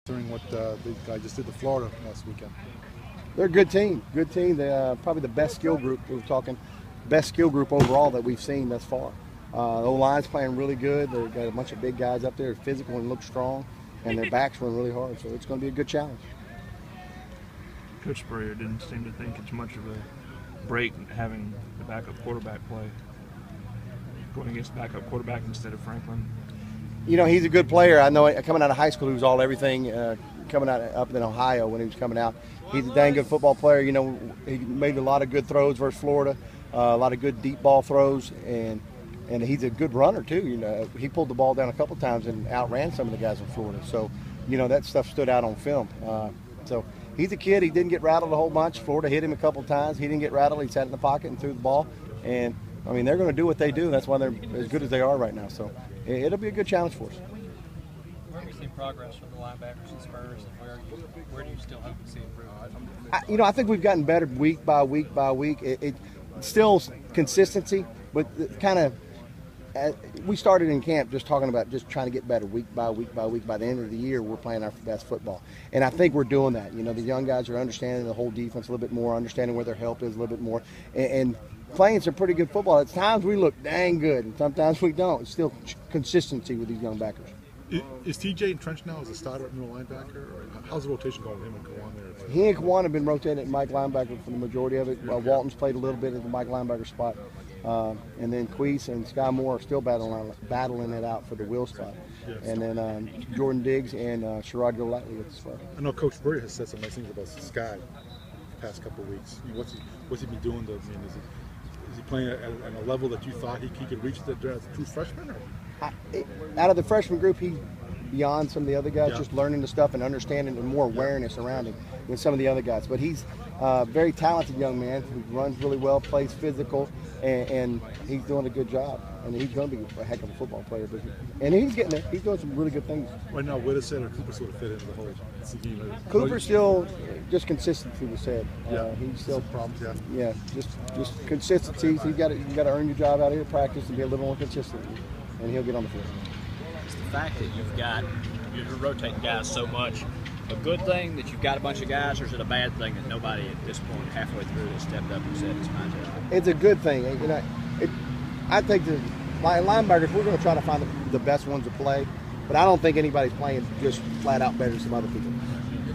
considering what the guy just did to Florida last weekend? They're a good team. Good team. They're probably the best skill group. We're talking best skill group overall that we've seen thus far. The O-line's playing really good. They've got a bunch of big guys up there, physical and look strong, and their backs run really hard. So it's going to be a good challenge. Coach Spurrier didn't seem to think it's much of a break having the backup quarterback play, going against the backup quarterback instead of Franklin. You know, he's a good player. I know coming out of high school, he was all everything. Coming out up in Ohio when he was coming out, he's a dang good football player. You know, he made a lot of good throws versus Florida, a lot of good deep ball throws, and he's a good runner too. You know, he pulled the ball down a couple times and outran some of the guys in Florida. So, you know, that stuff stood out on film. So he's a kid. He didn't get rattled a whole bunch. Florida hit him a couple times. He didn't get rattled. He sat in the pocket and threw the ball. And I mean, they're going to do what they do. That's why they're as good as they are right now. So it'll be a good challenge for us. Where have you seen progress from the linebackers and Spurs, and where do you still hope to see improvement? You know, I think we've gotten better week by week by week. It's still consistency, but kind of we started in camp just talking about just trying to get better week by week by week. By the end of the year, we're playing our best football, and I think we're doing that. You know, the young guys are understanding the whole defense a little bit more, understanding where their help is a little bit more, and playing some pretty good football. At times we look dang good, and sometimes we don't. It's still consistency with these young backers. Is TJ entrenched now as a starter at middle linebacker? Or how's the rotation going with him and Kawan there? He and Kawan have been rotating at Mike linebacker for the majority of it. Walton's played a little bit at the Mike linebacker spot. And then Queese and Sky Moore are still battling it out for the Will spot. Yes. And then Jordan Diggs and Sherrod Golightly at the spot. I know Coach Spurrier has said some nice things about Sky the past couple of weeks. What's he been doing? Is he playing at a level that you thought he could reach as a true freshman? Or? Out of the freshman group, he's beyond some of the other guys, yeah. Just learning the stuff and understanding and more awareness around him than some of the other guys. But he's a very talented young man who runs really well, plays physical, and he's doing a good job. And he's going to be a heck of a football player. And he's getting there. He's doing some really good things. Right now, Whitteson or Cooper sort of fit into the whole scheme. Cooper still just consistency was said. He's still problems. Yeah, just consistency. You got to earn your job out here, practice, and be a little more consistent, and he'll get on the field. It's the fact that you're rotating guys so much. A good thing that you've got a bunch of guys, or is it a bad thing that nobody at this point, halfway through, has stepped up and said it's my job? It's a good thing. You know, I think the linebackers, we're going to try to find the best ones to play, but I don't think anybody's playing just flat out better than some other people.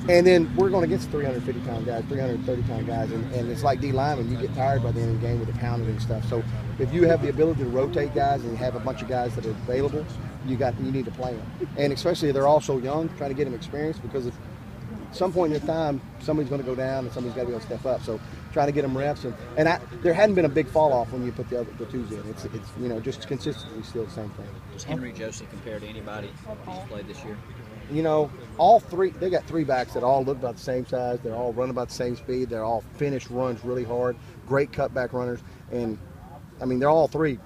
And then we're going against 350-pound guys, 330-pound guys, and it's like D linemen. You get tired by the end of the game with the pounding and stuff. So if you have the ability to rotate guys and you have a bunch of guys that are available, you need to play them. And especially if they're all so young, trying to get them experience, because at some point in time, somebody's going to go down and somebody's got to be able to step up. So trying to get them reps. And there hadn't been a big fall off when you put the twos in. It's you know, just consistently still the same thing. Does Henry Josie compare to anybody who's played this year? You know, all three, they got three backs that all look about the same size. They're all running about the same speed. They're all finished runs really hard, great cutback runners. And, I mean, they're all three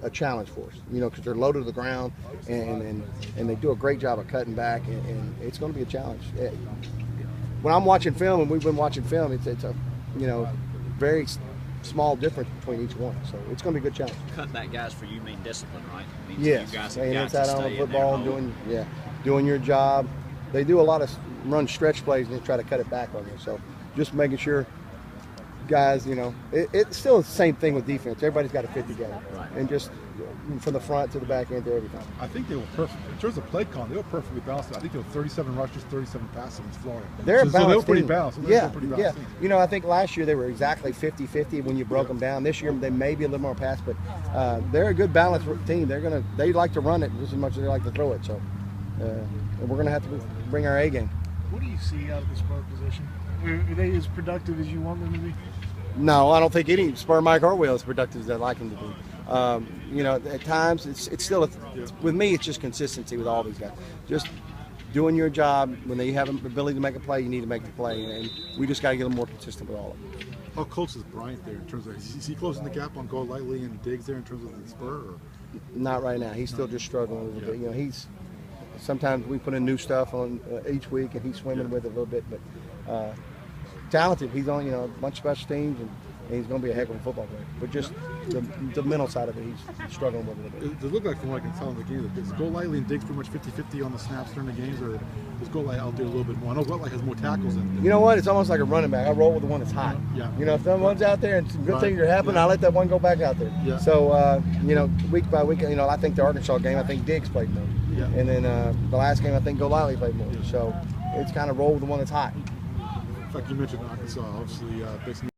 a challenge for us, you know, because they're low to the ground and they do a great job of cutting back, and it's going to be a challenge. When I'm watching film, and we've been watching film, it's a, you know, very small difference between each one. So it's going to be a good challenge. Cutback guys for you mean discipline, right? It means yes, you guys staying have got inside to on stay the football and doing your job. They do a lot of run stretch plays and they try to cut it back on you. So just making sure guys, you know, it's still the same thing with defense. Everybody's got to fit together, right. And just from the front to the back end to everything. I think they were perfect in terms of play count. They were perfectly balanced. I think they were 37 rushes, 37 passes against Florida. They're so they were pretty team. balanced. Yeah. You know, I think last year they were exactly 50-50 when you broke them down. This year they may be a little more pass, but they're a good balanced team. They like to run it just as much as they like to throw it. So and we're going to have to bring our A game. What do you see out of the Spur position? Are they as productive as you want them to be? No, I don't think any Spur Mike or Will is productive as I'd like him to be. You know, at times it's still with me. It's just consistency with all these guys. Just doing your job. When they have an ability to make a play, you need to make the play, and we just got to get a little more consistent with all of them. How close is Bryant there in terms of is he closing the gap on Golightly and Diggs there in terms of the Spur? Or? Not right now. He's still just struggling a little bit. You know, sometimes we put in new stuff on each week, and he's swimming with it a little bit, but. Talented. He's on, you know, a bunch of special teams, and he's going to be a heck of a football player. But just the mental side of it, he's struggling with it a little bit. Does it look like, from what I can tell in the game, does Golightly and Diggs pretty much 50-50 on the snaps during the games, or does Golightly out there a little bit more? I know Golightly has more tackles than You know what? It's almost like a running back. I roll with the one that's hot. Yeah. You know, if that one's out there and some good things are happening, Yeah. I let that one go back out there. Yeah. So, you know, week by week, you know, I think the Arkansas game, I think Diggs played more. Yeah. And then the last game, I think Golightly played more. So it's kind of roll with the one that's hot. In fact, you mentioned Arkansas, obviously, basically